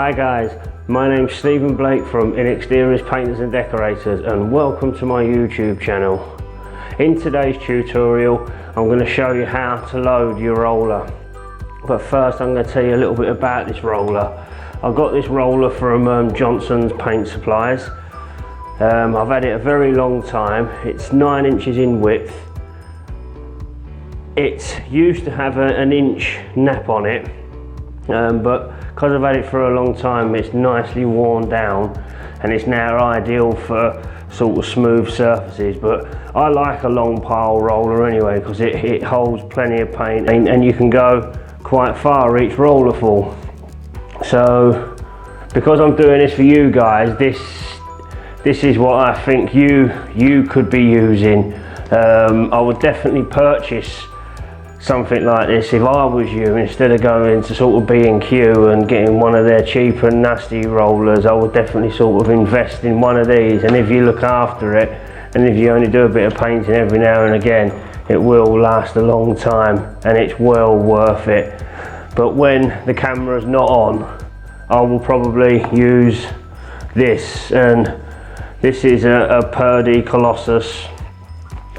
Hi guys, my name's Stephen Blake from Inexteriors Painters and Decorators, and welcome to my YouTube channel. In today's tutorial I'm going to show you how to load your roller. But first I'm going to tell you a little bit about this roller. I got this roller from Johnson's Paint Supplies. I've had it a very long time. It's 9 inches in width. It used to have an inch nap on it, but because I've had it for a long time, it's nicely worn down and it's now ideal for sort of smooth surfaces. But I like a long pile roller anyway, because it holds plenty of paint and you can go quite far each roller full. So because I'm doing this for you guys, this is what I think you could be using. I would definitely purchase something like this if I was you, instead of going to sort of B&Q and getting one of their cheap and nasty rollers. I would definitely sort of invest in one of these, and if you look after it and if you only do a bit of painting every now and again, it will last a long time and it's well worth it. But when the camera's not on, I will probably use this, and this is a Purdy Colossus.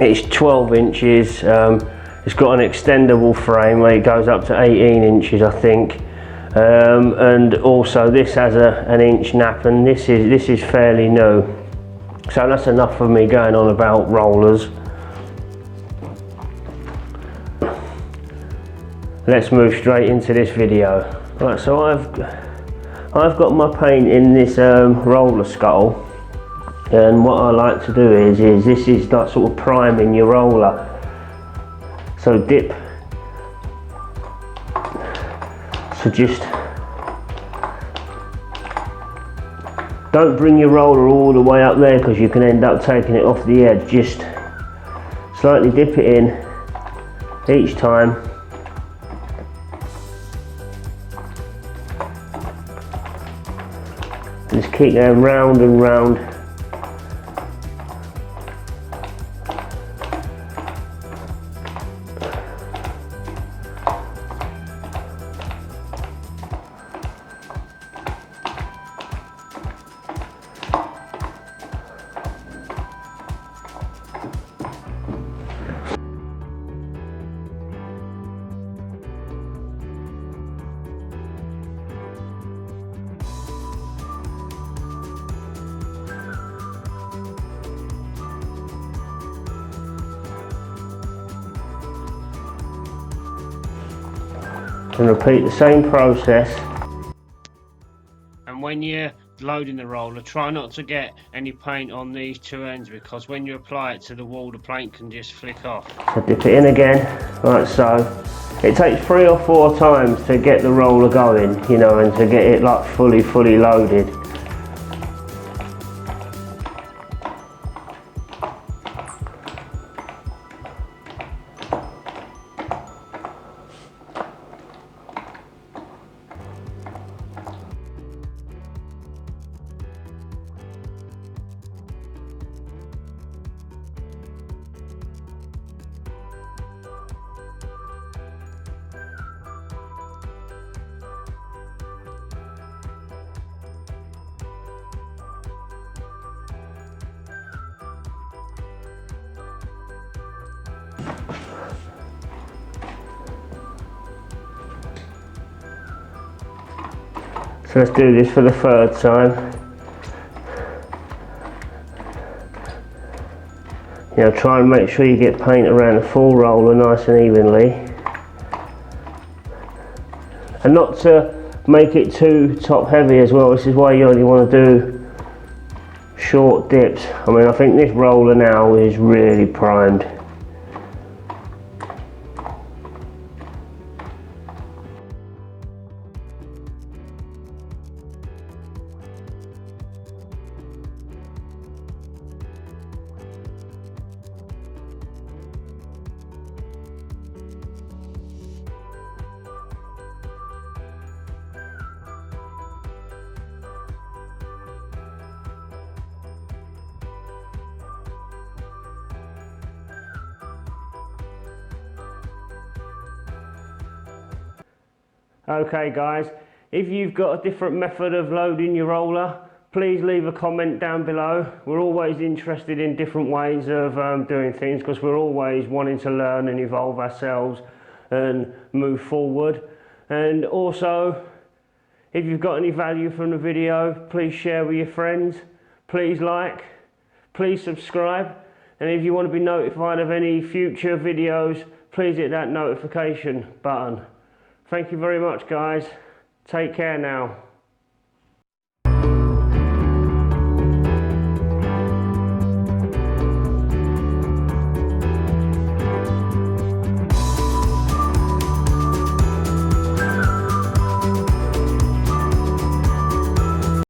It's 12 inches. It's got an extendable frame where it goes up to 18 inches, I think, and also this has an inch nap, and this is fairly new. So that's enough of me going on about rollers. Let's move straight into this video. Right, so I've got my paint in this roller skull, and what I like to do is this is like sort of priming your roller. So just don't bring your roller all the way up there, because you can end up taking it off the edge. Just slightly dip it in each time. Just keep going round and round. And repeat the same process. And when you're loading the roller, try not to get any paint on these two ends, because when you apply it to the wall, the paint can just flick off. So dip it in again, like so. It takes 3 or 4 times to get the roller going, you know, and to get it like fully loaded. So let's do this for the 3rd time. You know, try and make sure you get paint around the full roller nice and evenly, and not to make it too top heavy as well. This is why you only want to do short dips. I mean, I think this roller now is really primed. Okay guys, If you've got a different method of loading your roller, please leave a comment down below. We're always interested in different ways of doing things, because we're always wanting to learn and evolve ourselves and move forward. And also, if you've got any value from the video, please share with your friends, please like, please subscribe, and if you want to be notified of any future videos, please hit that notification button. Thank you very much, guys. Take care now.